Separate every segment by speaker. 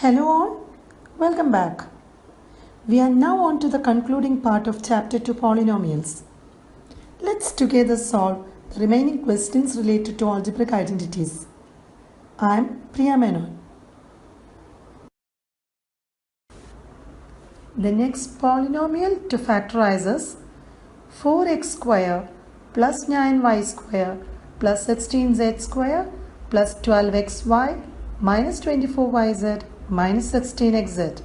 Speaker 1: Hello all, welcome back. We are now on to the concluding part of chapter 2 polynomials. Let's together solve the remaining questions related to algebraic identities. I am Priya Menon. The next polynomial to factorize is 4x square plus 9y square plus 16z square plus 12xy minus 24yz minus 16xz.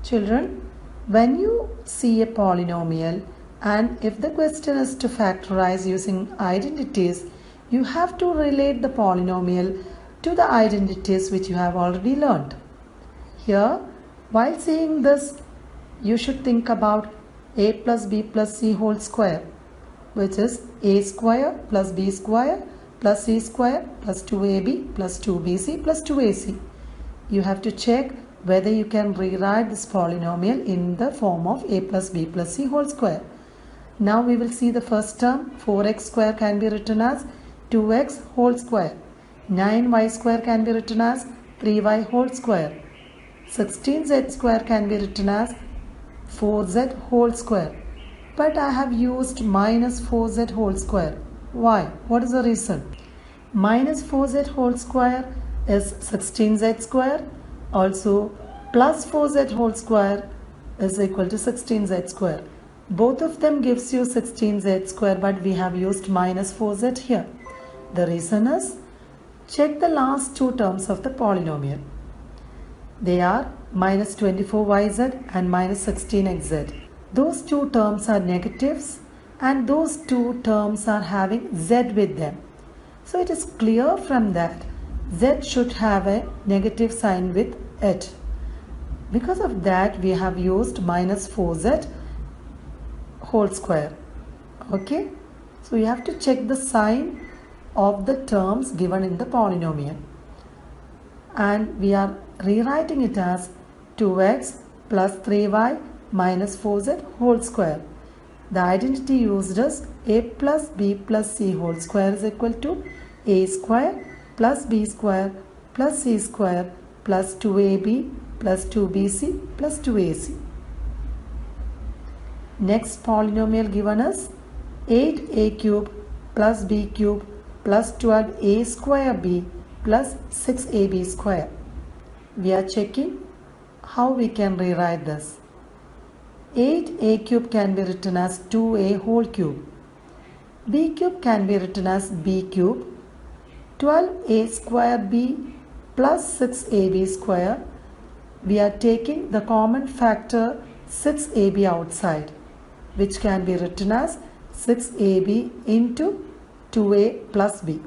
Speaker 1: Children, when you see a polynomial and if the question is to factorize using identities, you have to relate the polynomial to the identities which you have already learned. Here, while seeing this, you should think about a plus b plus c whole square, which is a square plus b square plus c square plus 2ab plus 2bc plus 2ac. You have to check whether you can rewrite this polynomial in the form of a plus b plus c whole square. Now we will see the first term. 4x square can be written as 2x whole square. 9y square can be written as 3y whole square. 16z square can be written as 4z whole square. But I have used minus 4z whole square. Why? What is the reason? Minus 4z whole square is 16z square. Also plus 4z whole square is equal to 16z square. Both of them gives you 16z square, but we have used minus 4z here. The reason is, check the last two terms of the polynomial. They are minus 24yz and minus 16xz. Those two terms are negatives and those two terms are having z with them. So it is clear from that z should have a negative sign with it. Because of that, we have used minus 4z whole square. Okay, so you have to check the sign of the terms given in the polynomial, and we are rewriting it as 2x plus 3y minus 4z whole square. The identity used is a plus b plus c whole square is equal to a square plus b square plus c square plus 2ab plus 2bc plus 2ac. Next polynomial given is 8a cube plus b cube plus 12a square b plus 6ab square. We are checking how we can rewrite this. 8a cube can be written as 2a whole cube. B cube can be written as b cube. 12a square b plus 6ab square. We are taking the common factor 6ab outside, which can be written as 6ab into 2a plus b.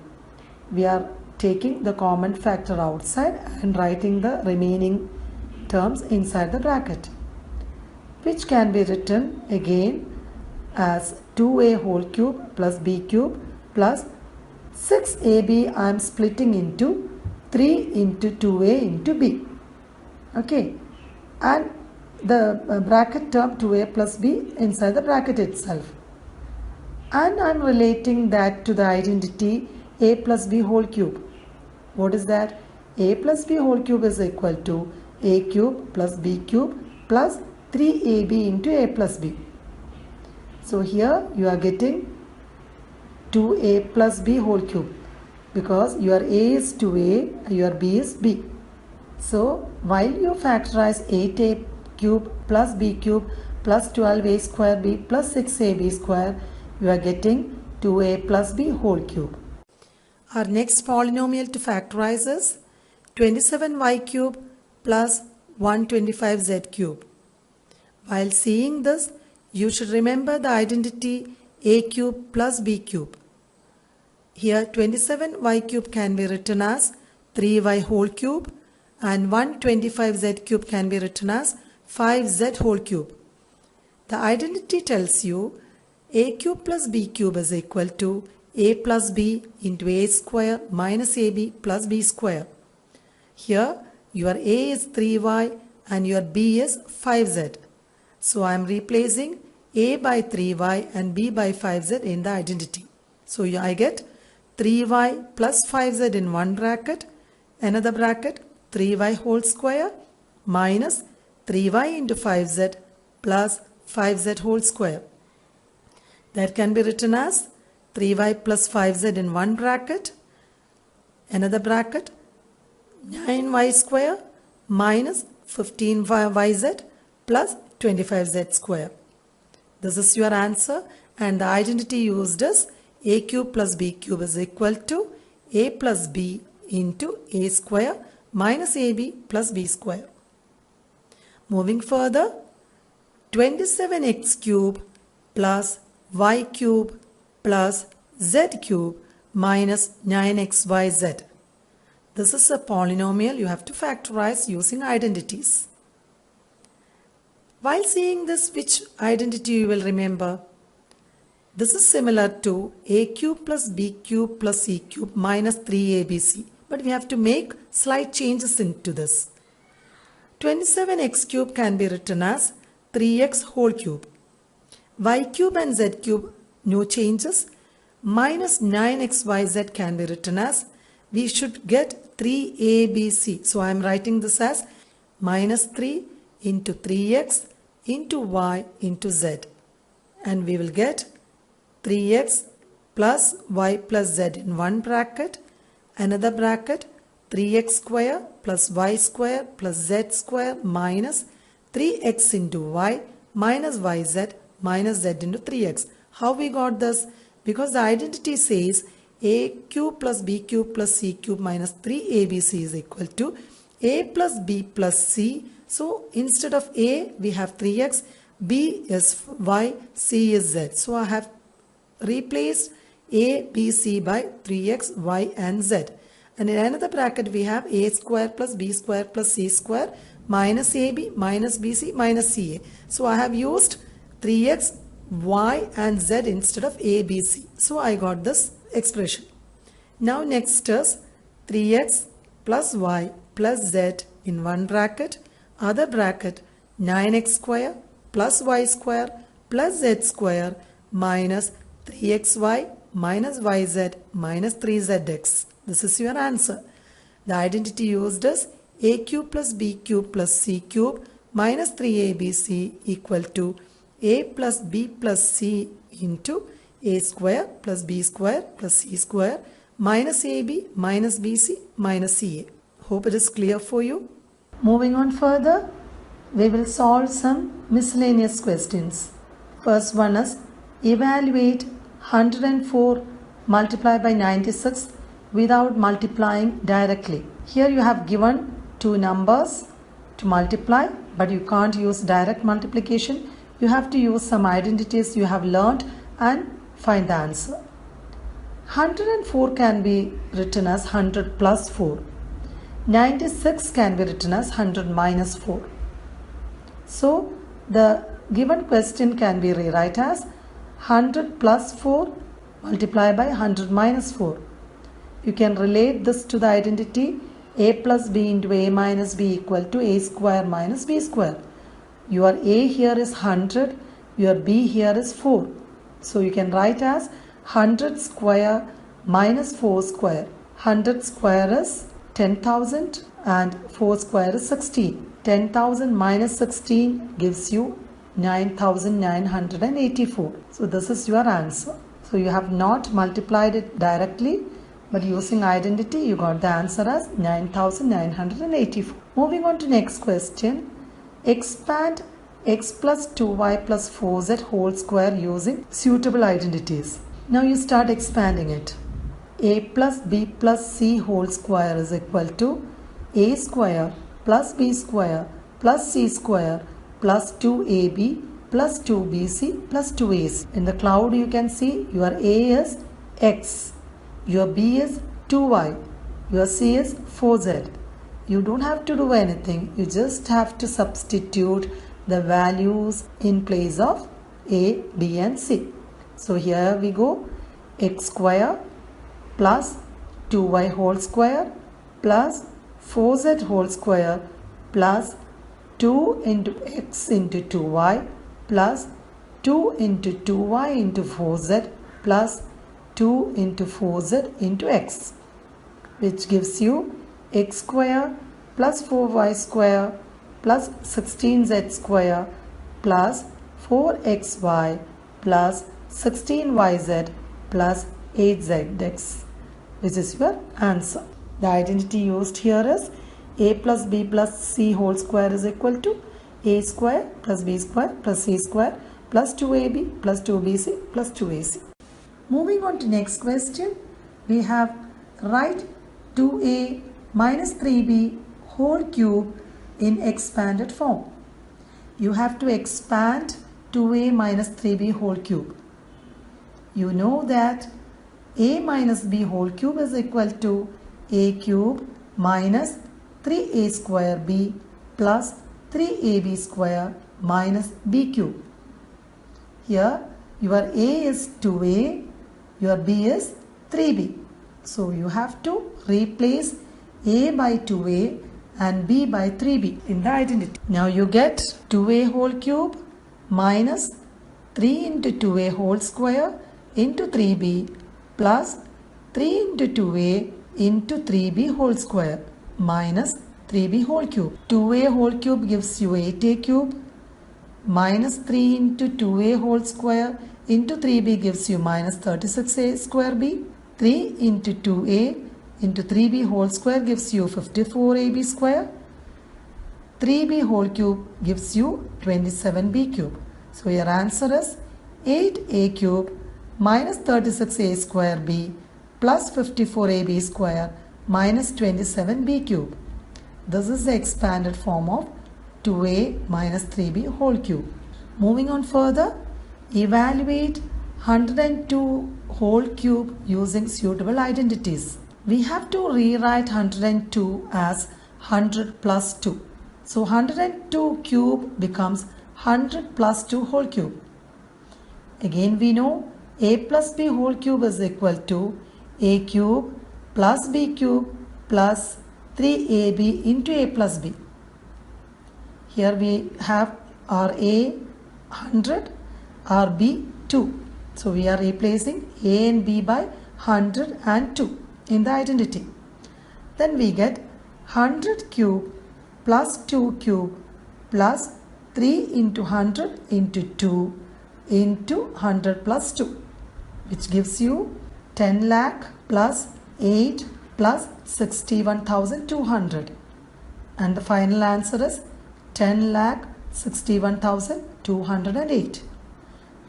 Speaker 1: We are taking the common factor outside and writing the remaining terms inside the bracket, which can be written again as 2a whole cube plus b cube plus 6ab. I am splitting into 3 into 2a into b. Okay, and the bracket term 2a plus b inside the bracket itself. And I am relating that to the identity a plus b whole cube. What is that? A plus b whole cube is equal to a cube plus b cube plus 3ab into a plus b. So here you are getting 2a plus b whole cube, because your a is 2a, your b is b. So while you factorize 8a cube plus b cube plus 12a square b plus 6ab square, you are getting 2a plus b whole cube. Our next polynomial to factorize is 27y cube plus 125z cube. While seeing this, you should remember the identity a cube plus b cube. Here 27y cube can be written as 3y whole cube and 125z cube can be written as 5z whole cube. The identity tells you a cube plus b cube is equal to a plus b into a square minus ab plus b square. Here your a is 3y and your b is 5z. So I am replacing a by 3y and b by 5z in the identity. So I get 3y plus 5z in one bracket, another bracket 3y whole square minus 3y into 5z plus 5z whole square. That can be written as 3y plus 5z in one bracket, another bracket, 9y square minus 15yz plus 25z square. This is your answer, and the identity used is a cube plus b cube is equal to a plus b into a square minus ab plus b square. Moving further, 27x cube plus y cube plus z cube minus 9xyz. This is a polynomial you have to factorize using identities. While seeing this, which identity you will remember? This is similar to a cube plus b cube plus c cube minus 3abc, but we have to make slight changes into this. 27x cube can be written as 3x whole cube. Y cube and z cube, no changes. Minus 9xyz can be written as, we should get 3abc. So I am writing this as minus 3 into 3x into y into z. And we will get 3x plus y plus z in one bracket, another bracket, 3x square plus y square plus z square minus 3x into y minus yz minus z into 3x. How we got this? Because the identity says a cube plus b cube plus c cube minus 3abc is equal to a plus b plus c. So instead of a we have 3x, b is y, c is z. So I have replaced a, b, c by 3x, y and z. And in another bracket we have a square plus b square plus c square minus ab minus bc minus ca. So I have used 3x, y and z instead of a, b, c. So I got this expression. Now next is 3x plus y plus z in one bracket, other bracket 9x square plus y square plus z square minus 3xy minus yz minus 3zx. This is your answer. The identity used is a cube plus b cube plus c cube minus 3abc equal to a plus b plus c into a square plus b square plus c square minus ab minus bc minus ca. Hope it is clear for you. Moving on further, we will solve some miscellaneous questions. First one is evaluate 104 multiplied by 96 without multiplying directly. Here you have given two numbers to multiply, but you can't use direct multiplication. You have to use some identities you have learned and find the answer. 104 can be written as 100 plus 4. 96 can be written as 100 minus 4. So the given question can be rewrite as 100 plus 4 multiplied by 100 minus 4. You can relate this to the identity a plus b into a minus b equal to a square minus b square. Your a here is 100, your b here is 4. So you can write as 100 square minus 4 square. 100 square is 10,000 and 4 square is 16. 10,000 minus 16 gives you 9,984. So this is your answer. So you have not multiplied it directly, but using identity you got the answer as 9,984. Moving on to next question. Expand x plus 2y plus 4z whole square using suitable identities. Now you start expanding it. A plus b plus c whole square is equal to a square plus b square plus c square plus 2ab plus 2bc plus 2ac. In the cloud you can see your a is x, your b is 2y, your c is 4z. You don't have to do anything, you just have to substitute the values in place of a, b and c. So here we go, x square plus 2y whole square plus 4z whole square plus 2 into x into 2y plus 2 into 2y into 4z plus 2 into 4z into x, which gives you x square plus 4y square plus 16z square plus 4xy plus 16yz plus 8zx, which is your answer. The identity used here is a plus b plus c whole square is equal to a square plus b square plus c square plus 2ab plus 2bc plus 2ac. Moving on to next question, we have write 2a minus 3b whole cube in expanded form. You have to expand 2a minus 3b whole cube. You know that a minus b whole cube is equal to a cube minus 3a square b plus 3ab square minus b cube. Here your a is 2a, your b is 3b. So you have to replace a by 2a and b by 3b in the identity. Now you get 2a whole cube minus 3 into 2a whole square into 3b plus 3 into 2a into 3b whole square minus 3b whole cube. 2a whole cube gives you 8a cube minus 3 into 2a whole square into 3b gives you minus 36a square b. 3 into 2a into 3b whole square gives you 54ab square. 3b whole cube gives you 27b cube. So your answer is 8a cube minus 36a square b plus 54ab square minus 27b cube. This is the expanded form of 2a minus 3b whole cube. Moving on further, evaluate 102 whole cube using suitable identities. We have to rewrite 102 as 100 plus 2. So 102 cube becomes 100 plus 2 whole cube. Again we know a plus b whole cube is equal to a cube plus b cube plus 3ab into a plus b. Here we have our a 100, our b 2. So we are replacing a and b by 100 and 2 in the identity. Then we get 100 cube plus 2 cube plus 3 into 100 into 2 into 100 plus 2, which gives you 10 lakh plus 8 plus 61,200. And the final answer is 10 lakh 61,208.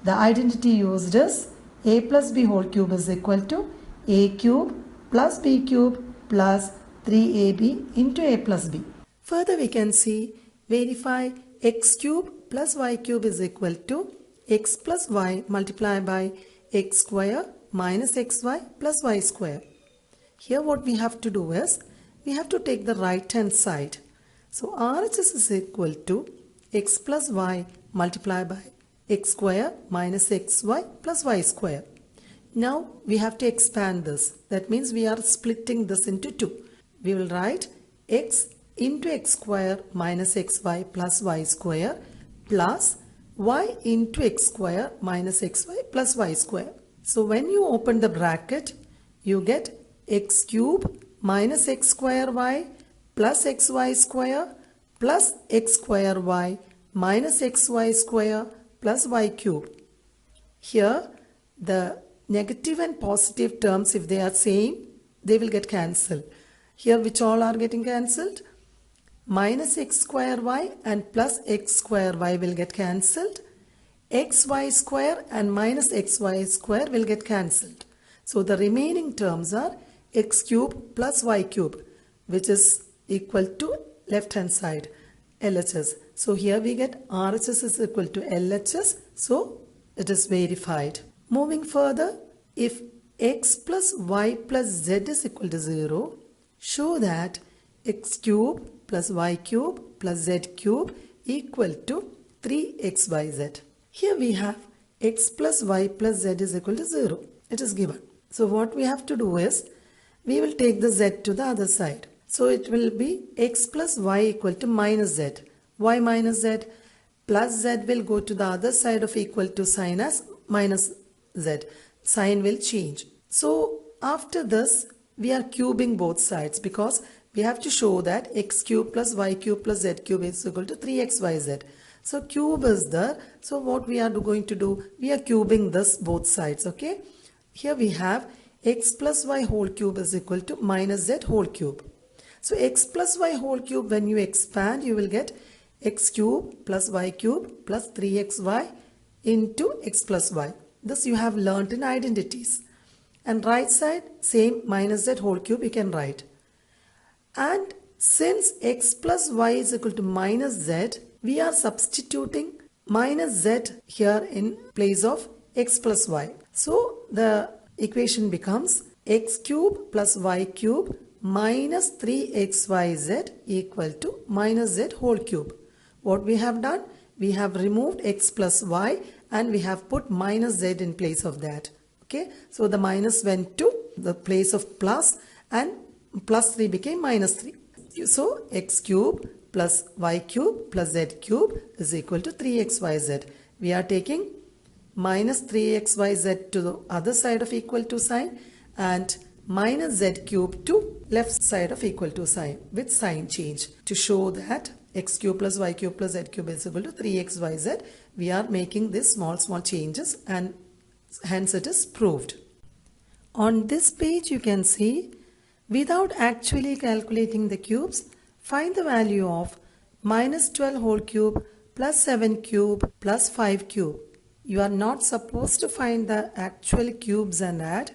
Speaker 1: The identity used is a plus b whole cube is equal to a cube plus b cube plus 3ab into a plus b. Further we can see verify x cube plus y cube is equal to x plus y multiplied by x square minus xy plus y square. Here what we have to do is we have to take the right hand side. So RHS is equal to x plus y multiplied by x square minus xy plus y square. Now we have to expand this. That means we are splitting this into 2. We will write x into x square minus xy plus y square plus y into x square minus xy plus y square. So when you open the bracket, you get x cube minus x square y plus xy square plus x square y minus xy square plus y cube. Here the negative and positive terms, if they are same, they will get cancelled. Here which all are getting cancelled? Minus x square y and plus x square y will get cancelled. Xy square and minus xy square will get cancelled. So the remaining terms are x cube plus y cube, which is equal to left hand side LHS. So here we get RHS is equal to LHS. So it is verified. Moving further, if x plus y plus z is equal to 0, show that x cube plus y cube plus z cube equal to 3xyz. Here we have x plus y plus z is equal to 0. It is given. So what we have to do is, we will take the z to the other side. So it will be x plus y equal to minus z. Y minus z plus z will go to the other side of equal to sign as minus z. Sign will change. So after this, we are cubing both sides because we have to show that x cube plus y cube plus z cube is equal to 3xyz. So cube is there. So what we are going to do, we are cubing this both sides. Okay. Here we have x plus y whole cube is equal to minus z whole cube. So x plus y whole cube, when you expand, you will get x cube plus y cube plus 3xy into x plus y. This you have learnt in identities. And right side, same minus z whole cube you can write. And since x plus y is equal to minus z, we are substituting minus z here in place of x plus y. So the equation becomes x cube plus y cube minus 3xyz equal to minus z whole cube. What we have done? We have removed x plus y and we have put minus z in place of that. Okay, so the minus went to the place of plus and plus 3 became minus 3. So x cube plus y cube plus z cube is equal to 3xyz. We are taking minus 3xyz to the other side of equal to sign and minus z cube to left side of equal to sign with sign change to show that x cube plus y cube plus z cube is equal to 3xyz. We are making these small changes and hence it is proved. On this page you can see, without actually calculating the cubes, find the value of minus 12 whole cube plus 7 cube plus 5 cube. You are not supposed to find the actual cubes and add.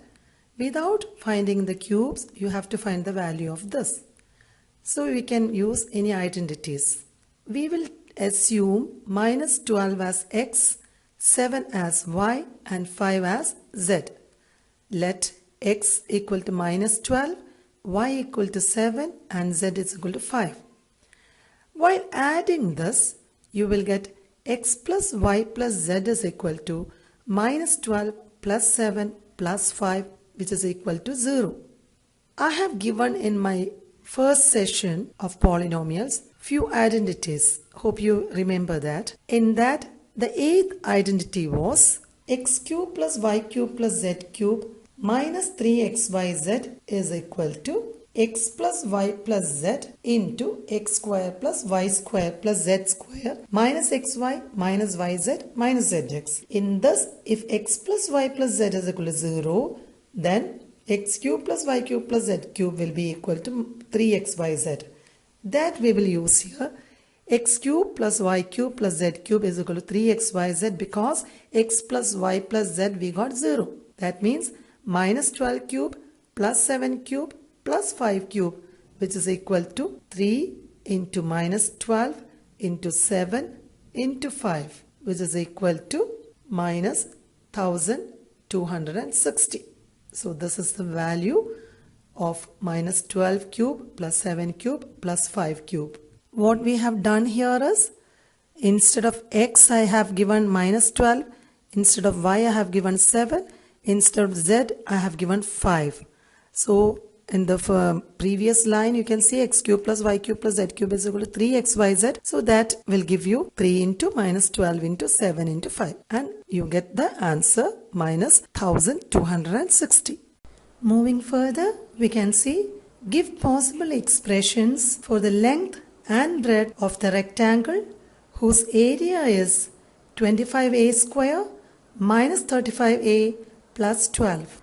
Speaker 1: Without finding the cubes, you have to find the value of this. So we can use any identities. We will assume minus 12 as x, 7 as y and 5 as z. Let x equal to minus 12, y equal to 7 and z is equal to 5. While adding this, you will get x plus y plus z is equal to minus 12 plus 7 plus 5, which is equal to 0. I have given in my first session of polynomials few identities. Hope you remember that. In that, the 8th identity was x cube plus y cube plus z cube minus 3xyz is equal to x plus y plus z into x square plus y square plus z square minus xy minus yz minus zx. In this, if x plus y plus z is equal to 0, then x cube plus y cube plus z cube will be equal to 3xyz. That we will use here. X cube plus y cube plus z cube is equal to 3xyz because x plus y plus z we got 0. That means minus 12 cube plus 7 cube plus 5 cube, which is equal to 3 into minus 12 into 7 into 5, which is equal to minus 1260. So this is the value of minus 12 cube plus 7 cube plus 5 cube. What we have done here is, instead of x I have given minus 12, instead of y I have given 7, instead of z I have given 5. So in the previous line you can see x cube plus y cube plus z cube is equal to 3xyz. So that will give you 3 into minus 12 into 7 into 5 and you get the answer minus 1260. Moving further, we can see give possible expressions for the length and breadth of the rectangle whose area is 25a square minus 35a plus 12.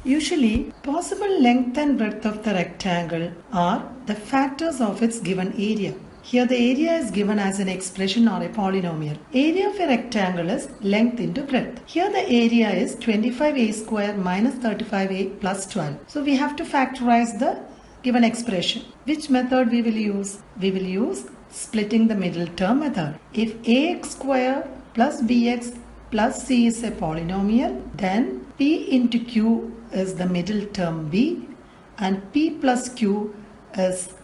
Speaker 1: Usually, possible length and breadth of the rectangle are the factors of its given area. Here the area is given as an expression or a polynomial. Area of a rectangle is length into breadth. Here the area is 25a square minus 35a plus 12. So we have to factorize the given expression. Which method we will use? We will use splitting the middle term method. If ax square plus bx plus c is a polynomial, then p into q is the middle term b and p plus q is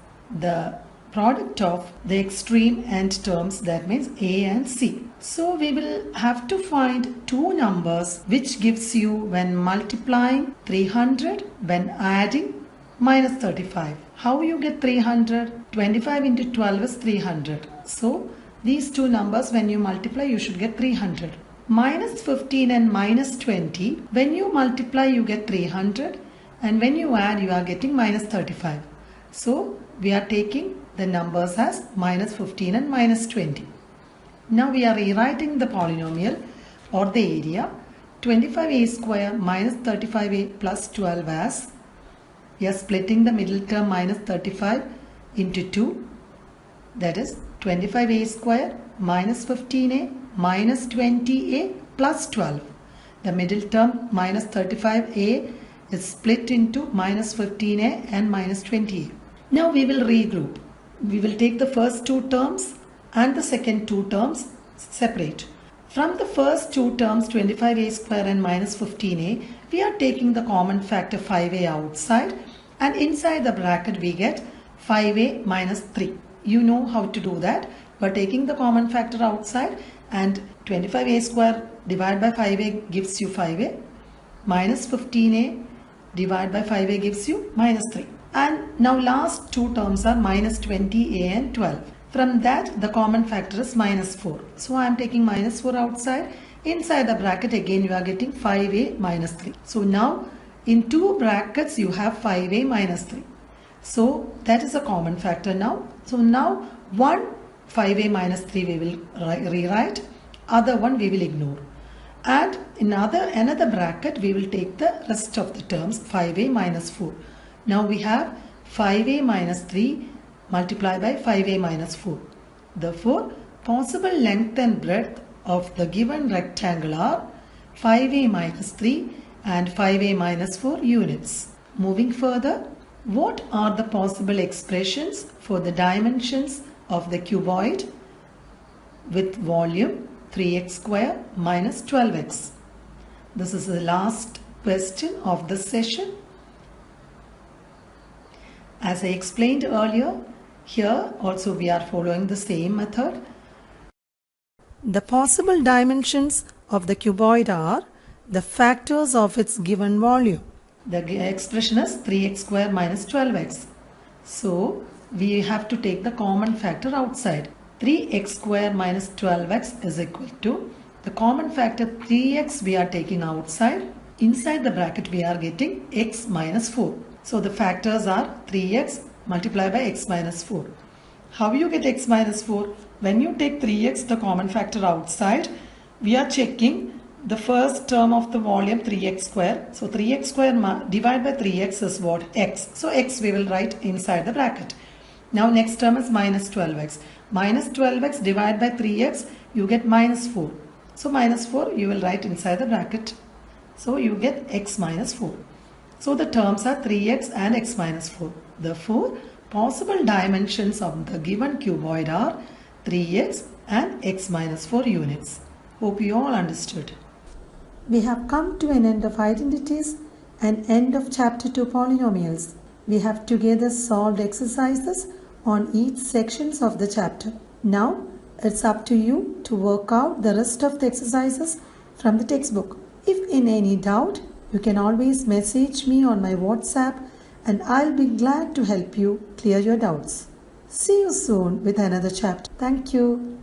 Speaker 1: the product of the extreme end terms, that means a and c. So we will have to find two numbers which gives you when multiplying 300, when adding minus 35. How you get 300? 25 into 12 is 300. So these two numbers when you multiply you should get 300. Minus 15 and minus 20, when you multiply you get 300 and when you add you are getting minus 35. So we are taking the numbers as minus 15 and minus 20. Now we are rewriting the polynomial or the area 25a square minus 35a plus 12 as, we are splitting the middle term minus 35 into 2, that is 25a square minus 15a minus 20a plus 12. The middle term minus 35a is split into minus 15a and minus 20a. Now we will regroup. We will take the first two terms and the second two terms separate. From the first two terms 25a square and minus 15a, we are taking the common factor 5a outside, and inside the bracket we get 5a minus 3. You know how to do that. We are taking the common factor outside, and 25a square divided by 5a gives you 5a, minus 15a divided by 5a gives you minus 3. And now last two terms are minus 20a and 12. From that the common factor is minus 4. So I am taking minus 4 outside. Inside the bracket again you are getting 5a minus 3. So now in two brackets you have 5a minus 3. So that is a common factor now. So now one 5a minus 3 we will rewrite, other one we will ignore. And in another bracket we will take the rest of the terms 5a minus 4. Now we have 5a minus 3 multiplied by 5a minus 4. Therefore, possible length and breadth of the given rectangle are 5a minus 3 and 5a minus 4 units. Moving further, what are the possible expressions for the dimensions of the cuboid with volume 3x square minus 12x? This is the last question of this session. As I explained earlier, here also we are following the same method. The possible dimensions of the cuboid are the factors of its given volume. The expression is 3x square minus 12x. So we have to take the common factor outside. 3x square minus 12x is equal to the common factor 3x we are taking outside. Inside the bracket we are getting x minus 4. So the factors are 3x multiplied by x minus 4. How you get x minus 4? When you take 3x, the common factor outside, we are checking the first term of the volume 3x square. So 3x square divided by 3x is what? X. So x we will write inside the bracket. Now next term is minus 12x. Minus 12x divided by 3x, you get minus 4. So minus 4 you will write inside the bracket. So you get x minus 4. So the terms are 3x and x minus 4. Therefore, possible dimensions of the given cuboid are 3x and x minus 4 units. Hope you all understood. We have come to an end of identities and end of chapter 2 polynomials. We have together solved exercises on each sections of the chapter. Now, it's up to you to work out the rest of the exercises from the textbook. If in any doubt, you can always message me on my WhatsApp and I'll be glad to help you clear your doubts. See you soon with another chapter. Thank you.